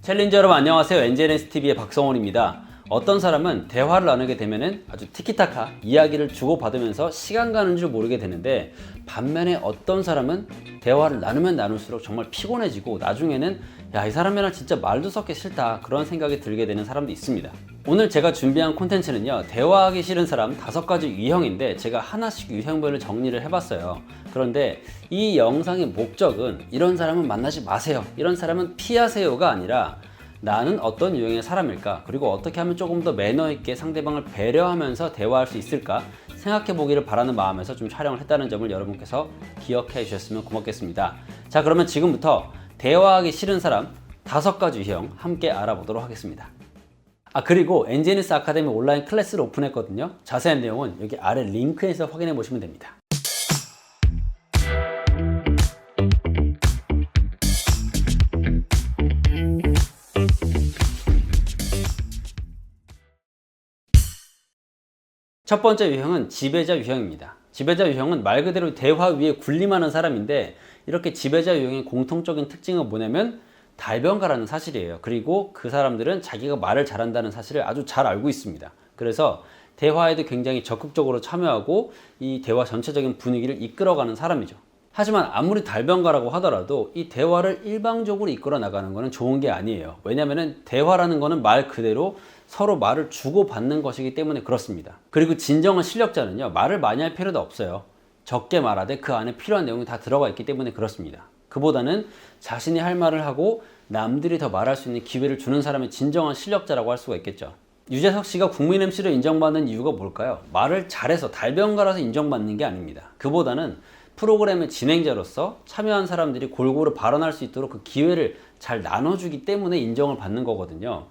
챌린저 여러분 안녕하세요. NGNSTV의 박성원입니다. 어떤 사람은 대화를 나누게 되면은 아주 티키타카 이야기를 주고받으면서 시간 가는 줄 모르게 되는데, 반면에 어떤 사람은 대화를 나누면 나눌수록 정말 피곤해지고 나중에는 야, 이 사람이랑 진짜 말도 섞기 싫다, 그런 생각이 들게 되는 사람도 있습니다. 오늘 제가 준비한 콘텐츠는요, 대화하기 싫은 사람 5가지 유형인데 제가 하나씩 유형별로 정리를 해봤어요. 그런데 이 영상의 목적은 이런 사람은 만나지 마세요, 이런 사람은 피하세요가 아니라 나는 어떤 유형의 사람일까, 그리고 어떻게 하면 조금 더 매너 있게 상대방을 배려하면서 대화할 수 있을까 생각해 보기를 바라는 마음에서 좀 촬영을 했다는 점을 여러분께서 기억해 주셨으면 고맙겠습니다. 자, 그러면 지금부터 대화하기 싫은 사람 5가지 유형 함께 알아보도록 하겠습니다. 그리고 엔지니스 아카데미 온라인 클래스를 오픈했거든요. 자세한 내용은 여기 아래 링크에서 확인해 보시면 됩니다. 첫 번째 유형은 지배자 유형입니다. 지배자 유형은 말 그대로 대화 위에 군림하는 사람인데, 이렇게 지배자 유형의 공통적인 특징은 뭐냐면 달변가라는 사실이에요. 그리고 그 사람들은 자기가 말을 잘한다는 사실을 아주 잘 알고 있습니다. 그래서 대화에도 굉장히 적극적으로 참여하고 이 대화 전체적인 분위기를 이끌어가는 사람이죠. 하지만 아무리 달변가라고 하더라도 이 대화를 일방적으로 이끌어 나가는 것은 좋은 게 아니에요. 왜냐하면 대화라는 것은 말 그대로 서로 말을 주고받는 것이기 때문에 그렇습니다. 그리고 진정한 실력자는요, 말을 많이 할 필요도 없어요. 적게 말하되 그 안에 필요한 내용이 다 들어가 있기 때문에 그렇습니다. 그보다는 자신이 할 말을 하고 남들이 더 말할 수 있는 기회를 주는 사람이 진정한 실력자라고 할 수가 있겠죠. 유재석 씨가 국민 MC로 인정받는 이유가 뭘까요? 말을 잘해서 달변가라서 인정받는 게 아닙니다. 그보다는 프로그램의 진행자로서 참여한 사람들이 골고루 발언할 수 있도록 그 기회를 잘 나눠주기 때문에 인정을 받는 거거든요.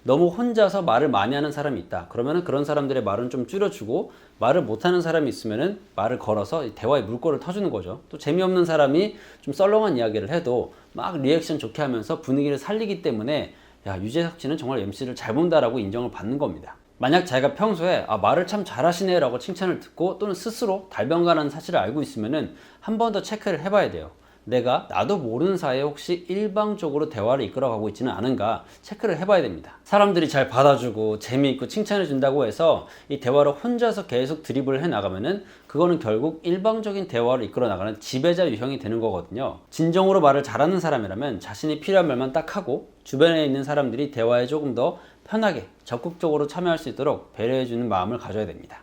너무 혼자서 말을 많이 하는 사람이 있다, 그러면 그런 사람들의 말은 좀 줄여주고, 말을 못하는 사람이 있으면 말을 걸어서 대화의 물꼬를 터주는 거죠. 또 재미없는 사람이 좀 썰렁한 이야기를 해도 막 리액션 좋게 하면서 분위기를 살리기 때문에 야, 유재석 씨는 정말 MC를 잘 본다라고 인정을 받는 겁니다. 만약 자기가 평소에 말을 참 잘하시네 라고 칭찬을 듣고, 또는 스스로 달변가라는 사실을 알고 있으면 한 번 더 체크를 해봐야 돼요. 내가 나도 모르는 사이에 혹시 일방적으로 대화를 이끌어가고 있지는 않은가 체크를 해봐야 됩니다. 사람들이 잘 받아주고 재미있고 칭찬해 준다고 해서 이 대화를 혼자서 계속 드리블을 해 나가면은 그거는 결국 일방적인 대화를 이끌어 나가는 지배자 유형이 되는 거거든요. 진정으로 말을 잘하는 사람이라면 자신이 필요한 말만 딱 하고, 주변에 있는 사람들이 대화에 조금 더 편하게 적극적으로 참여할 수 있도록 배려해주는 마음을 가져야 됩니다.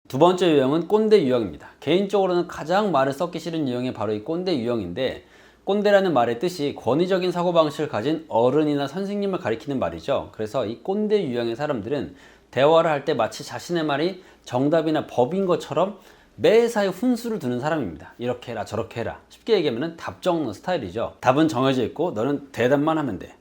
두 번째 유형은 꼰대 유형입니다. 개인적으로는 가장 말을 섞기 싫은 유형이 바로 이 꼰대 유형인데, 꼰대라는 말의 뜻이 권위적인 사고방식을 가진 어른이나 선생님을 가리키는 말이죠. 그래서 이 꼰대 유형의 사람들은 대화를 할 때 마치 자신의 말이 정답이나 법인 것처럼 매사에 훈수를 두는 사람입니다. 이렇게 해라 저렇게 해라, 쉽게 얘기하면 답 적는 스타일이죠. 답은 정해져 있고 너는 대답만 하면 돼.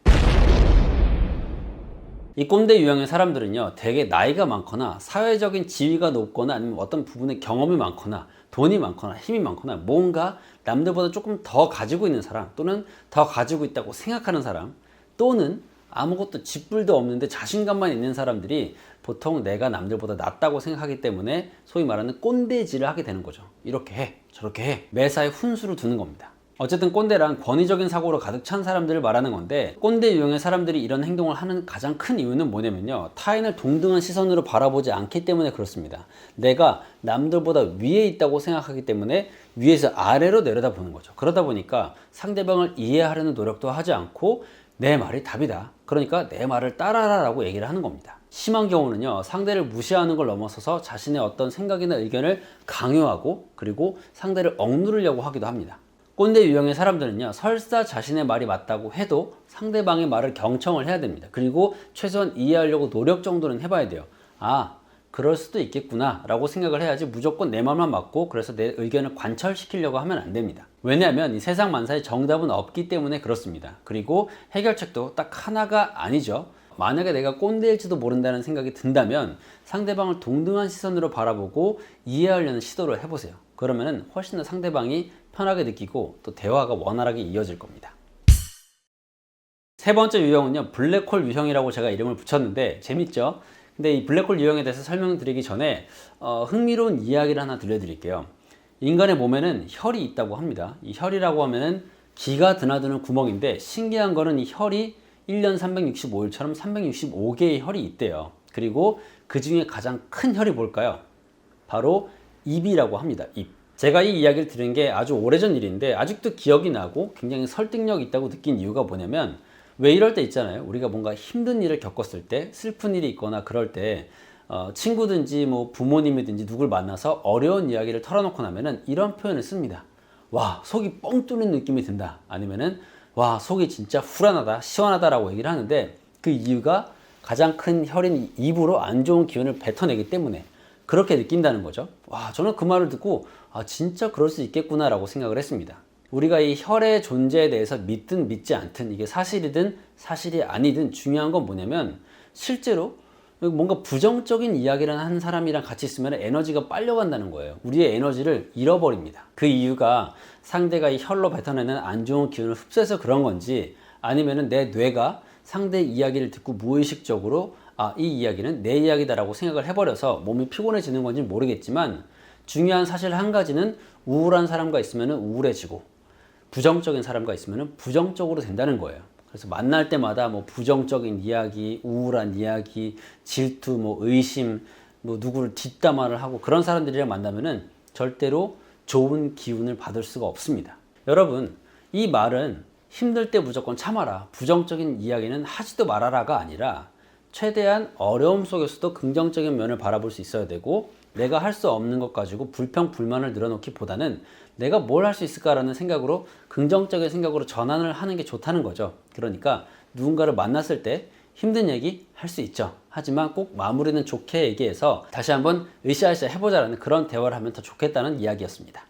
이 꼰대 유형의 사람들은요, 되게 나이가 많거나 사회적인 지위가 높거나 아니면 어떤 부분에 경험이 많거나 돈이 많거나 힘이 많거나 뭔가 남들보다 조금 더 가지고 있는 사람, 또는 더 가지고 있다고 생각하는 사람, 또는 아무것도 쥐뿔도 없는데 자신감만 있는 사람들이 보통 내가 남들보다 낫다고 생각하기 때문에 소위 말하는 꼰대질을 하게 되는 거죠. 이렇게 해 저렇게 해, 매사에 훈수를 두는 겁니다. 어쨌든 꼰대란 권위적인 사고로 가득 찬 사람들을 말하는 건데, 꼰대 유형의 사람들이 이런 행동을 하는 가장 큰 이유는 뭐냐면요, 타인을 동등한 시선으로 바라보지 않기 때문에 그렇습니다. 내가 남들보다 위에 있다고 생각하기 때문에 위에서 아래로 내려다보는 거죠. 그러다 보니까 상대방을 이해하려는 노력도 하지 않고 내 말이 답이다, 그러니까 내 말을 따라라 라고 얘기를 하는 겁니다. 심한 경우는요, 상대를 무시하는 걸 넘어서서 자신의 어떤 생각이나 의견을 강요하고, 그리고 상대를 억누르려고 하기도 합니다. 꼰대 유형의 사람들은요, 설사 자신의 말이 맞다고 해도 상대방의 말을 경청을 해야 됩니다. 그리고 최소한 이해하려고 노력 정도는 해봐야 돼요. 그럴 수도 있겠구나 라고 생각을 해야지, 무조건 내 말만 맞고 그래서 내 의견을 관철시키려고 하면 안 됩니다. 왜냐하면 이 세상 만사에 정답은 없기 때문에 그렇습니다. 그리고 해결책도 딱 하나가 아니죠. 만약에 내가 꼰대일지도 모른다는 생각이 든다면 상대방을 동등한 시선으로 바라보고 이해하려는 시도를 해보세요. 그러면 훨씬 더 상대방이 편하게 느끼고 또 대화가 원활하게 이어질 겁니다. 세 번째 유형은요, 블랙홀 유형이라고 제가 이름을 붙였는데 재밌죠? 근데 이 블랙홀 유형에 대해서 설명드리기 전에 흥미로운 이야기를 하나 들려드릴게요. 인간의 몸에는 혈이 있다고 합니다. 이 혈이라고 하면은 기가 드나드는 구멍인데 신기한 거는 이 혈이 1년 365일처럼 365개의 혈이 있대요. 그리고 그 중에 가장 큰 혈이 뭘까요? 바로 입이라고 합니다. 입. 제가 이 이야기를 들은 게 아주 오래전 일인데 아직도 기억이 나고 굉장히 설득력 있다고 느낀 이유가 뭐냐면, 왜 이럴 때 있잖아요. 우리가 뭔가 힘든 일을 겪었을 때, 슬픈 일이 있거나 그럴 때 친구든지 뭐 부모님이든지 누굴 만나서 어려운 이야기를 털어놓고 나면은 이런 표현을 씁니다. 와, 속이 뻥 뚫린 느낌이 든다. 아니면은 와, 속이 진짜 후련하다, 시원하다라고 얘기를 하는데, 그 이유가 가장 큰 혈인 입으로 안 좋은 기운을 뱉어내기 때문에 그렇게 느낀다는 거죠. 와, 저는 그 말을 듣고 진짜 그럴 수 있겠구나라고 생각을 했습니다. 우리가 이 혈의 존재에 대해서 믿든 믿지 않든, 이게 사실이든 사실이 아니든 중요한 건 뭐냐면, 실제로 뭔가 부정적인 이야기를 하는 사람이랑 같이 있으면 에너지가 빨려간다는 거예요. 우리의 에너지를 잃어버립니다. 그 이유가 상대가 이 혈로 뱉어내는 안 좋은 기운을 흡수해서 그런 건지, 아니면은 내 뇌가 상대 이야기를 듣고 무의식적으로 이 이야기는 내 이야기다라고 생각을 해버려서 몸이 피곤해지는 건지 모르겠지만, 중요한 사실 한 가지는 우울한 사람과 있으면 우울해지고 부정적인 사람과 있으면 부정적으로 된다는 거예요. 그래서 만날 때마다 뭐 부정적인 이야기, 우울한 이야기, 질투, 뭐 의심, 뭐 누구를 뒷담화를 하고 그런 사람들이랑 만나면은 절대로 좋은 기운을 받을 수가 없습니다. 여러분, 이 말은 힘들 때 무조건 참아라, 부정적인 이야기는 하지도 말아라가 아니라, 최대한 어려움 속에서도 긍정적인 면을 바라볼 수 있어야 되고, 내가 할 수 없는 것 가지고 불평 불만을 늘어놓기보다는 내가 뭘 할 수 있을까라는 생각으로, 긍정적인 생각으로 전환을 하는 게 좋다는 거죠. 그러니까 누군가를 만났을 때 힘든 얘기 할 수 있죠. 하지만 꼭 마무리는 좋게 얘기해서 다시 한번 으쌰으쌰 해보자라는 그런 대화를 하면 더 좋겠다는 이야기였습니다.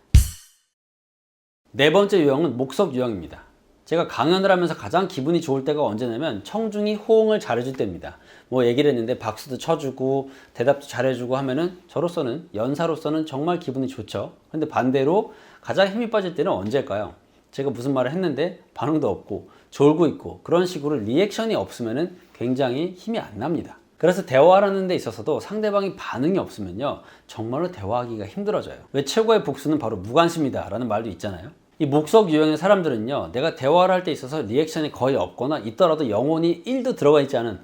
네 번째 유형은 목석 유형입니다. 제가 강연을 하면서 가장 기분이 좋을 때가 언제냐면, 청중이 호응을 잘해줄 때입니다. 뭐 얘기를 했는데 박수도 쳐주고 대답도 잘해주고 하면은 저로서는, 연사로서는 정말 기분이 좋죠. 근데 반대로 가장 힘이 빠질 때는 언제일까요? 제가 무슨 말을 했는데 반응도 없고 졸고 있고 그런 식으로 리액션이 없으면은 굉장히 힘이 안 납니다. 그래서 대화하는 데 있어서도 상대방이 반응이 없으면요, 정말로 대화하기가 힘들어져요. 왜 최고의 복수는 바로 무관심이다 라는 말도 있잖아요. 이 목석 유형의 사람들은요, 내가 대화를 할 때 있어서 리액션이 거의 없거나 있더라도 영혼이 1도 들어가 있지 않은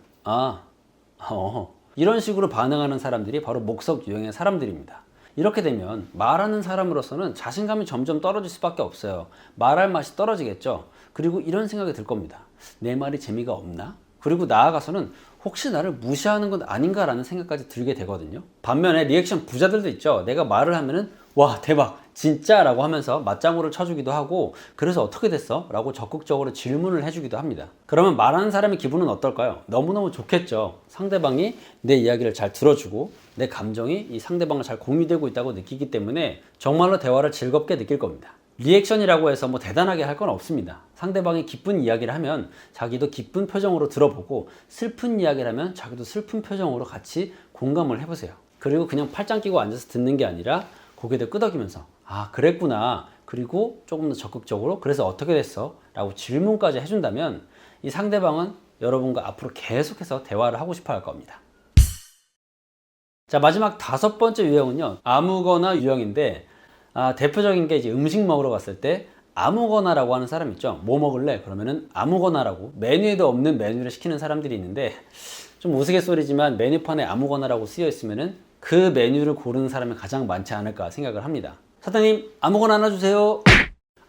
이런 식으로 반응하는 사람들이 바로 목석 유형의 사람들입니다. 이렇게 되면 말하는 사람으로서는 자신감이 점점 떨어질 수밖에 없어요. 말할 맛이 떨어지겠죠. 그리고 이런 생각이 들 겁니다. 내 말이 재미가 없나? 그리고 나아가서는 혹시 나를 무시하는 건 아닌가라는 생각까지 들게 되거든요. 반면에 리액션 부자들도 있죠. 내가 말을 하면은 와, 대박, 진짜? 라고 하면서 맞장구를 쳐주기도 하고, 그래서 어떻게 됐어? 라고 적극적으로 질문을 해주기도 합니다. 그러면 말하는 사람의 기분은 어떨까요? 너무너무 좋겠죠. 상대방이 내 이야기를 잘 들어주고 내 감정이 이 상대방을 잘 공유되고 있다고 느끼기 때문에 정말로 대화를 즐겁게 느낄 겁니다. 리액션이라고 해서 뭐 대단하게 할 건 없습니다. 상대방이 기쁜 이야기를 하면 자기도 기쁜 표정으로 들어보고, 슬픈 이야기를 하면 자기도 슬픈 표정으로 같이 공감을 해보세요. 그리고 그냥 팔짱 끼고 앉아서 듣는 게 아니라 고개를 끄덕이면서 그랬구나, 그리고 조금 더 적극적으로 그래서 어떻게 됐어? 라고 질문까지 해준다면 이 상대방은 여러분과 앞으로 계속해서 대화를 하고 싶어 할 겁니다. 자, 마지막 다섯 번째 유형은요, 아무거나 유형인데, 대표적인 게 이제 음식 먹으러 갔을 때 아무거나라고 하는 사람 있죠. 뭐 먹을래? 그러면은 아무거나라고, 메뉴에도 없는 메뉴를 시키는 사람들이 있는데, 좀 우스갯소리지만 메뉴판에 아무거나라고 쓰여 있으면은 그 메뉴를 고르는 사람이 가장 많지 않을까 생각을 합니다. 사장님, 아무거나 하나 주세요.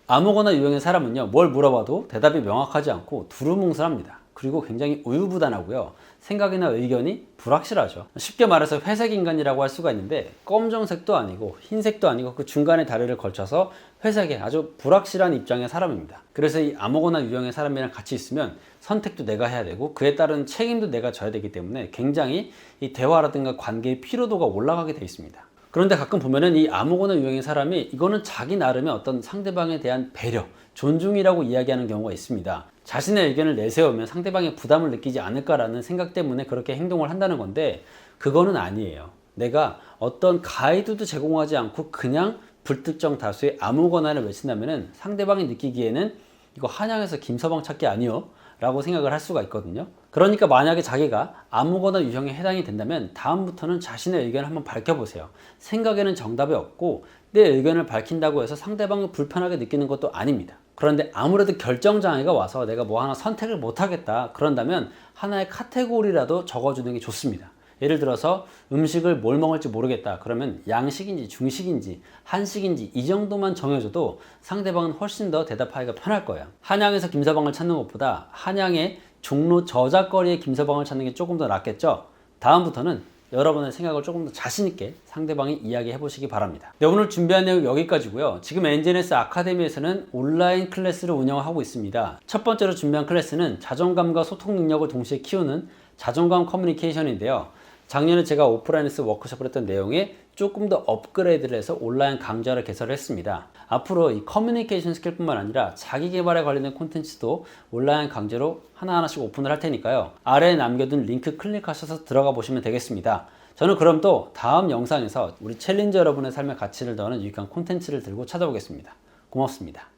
아무거나 유형의 사람은요, 뭘 물어봐도 대답이 명확하지 않고 두루뭉술합니다. 그리고 굉장히 우유부단하고요, 생각이나 의견이 불확실하죠. 쉽게 말해서 회색 인간이라고 할 수가 있는데, 검정색도 아니고 흰색도 아니고 그 중간에 다리를 걸쳐서 회색의 아주 불확실한 입장의 사람입니다. 그래서 이 아무거나 유형의 사람이랑 같이 있으면 선택도 내가 해야 되고 그에 따른 책임도 내가 져야 되기 때문에 굉장히 이 대화라든가 관계의 피로도가 올라가게 돼 있습니다. 그런데 가끔 보면은 이 아무거나 유형의 사람이 이거는 자기 나름의 어떤 상대방에 대한 배려, 존중이라고 이야기하는 경우가 있습니다. 자신의 의견을 내세우면 상대방이 부담을 느끼지 않을까라는 생각 때문에 그렇게 행동을 한다는 건데, 그거는 아니에요. 내가 어떤 가이드도 제공하지 않고 그냥 불특정 다수의 아무거나를 외친다면은 상대방이 느끼기에는 이거 한양에서 김서방 찾기 아니요? 라고 생각을 할 수가 있거든요. 그러니까 만약에 자기가 아무거나 유형에 해당이 된다면 다음부터는 자신의 의견을 한번 밝혀보세요. 생각에는 정답이 없고 내 의견을 밝힌다고 해서 상대방이 불편하게 느끼는 것도 아닙니다. 그런데 아무래도 결정장애가 와서 내가 뭐 하나 선택을 못하겠다 그런다면 하나의 카테고리라도 적어주는 게 좋습니다. 예를 들어서 음식을 뭘 먹을지 모르겠다 그러면 양식인지 중식인지 한식인지 이 정도만 정해줘도 상대방은 훨씬 더 대답하기가 편할 거예요. 한양에서 김서방을 찾는 것보다 한양의 종로 저작거리의 김서방을 찾는 게 조금 더 낫겠죠. 다음부터는 여러분의 생각을 조금 더 자신있게 상대방이 이야기해 보시기 바랍니다. 네, 오늘 준비한 내용 여기까지고요. 지금 엔진에스 아카데미에서는 온라인 클래스를 운영하고 있습니다. 첫 번째로 준비한 클래스는 자존감과 소통 능력을 동시에 키우는 자존감 커뮤니케이션인데요. 작년에 제가 오프라인에서 워크숍을 했던 내용에 조금 더 업그레이드를 해서 온라인 강좌를 개설을 했습니다. 앞으로 이 커뮤니케이션 스킬뿐만 아니라 자기 개발에 관련된 콘텐츠도 온라인 강좌로 하나하나씩 오픈을 할 테니까요. 아래에 남겨둔 링크 클릭하셔서 들어가 보시면 되겠습니다. 저는 그럼 또 다음 영상에서 우리 챌린저 여러분의 삶의 가치를 더하는 유익한 콘텐츠를 들고 찾아오겠습니다. 고맙습니다.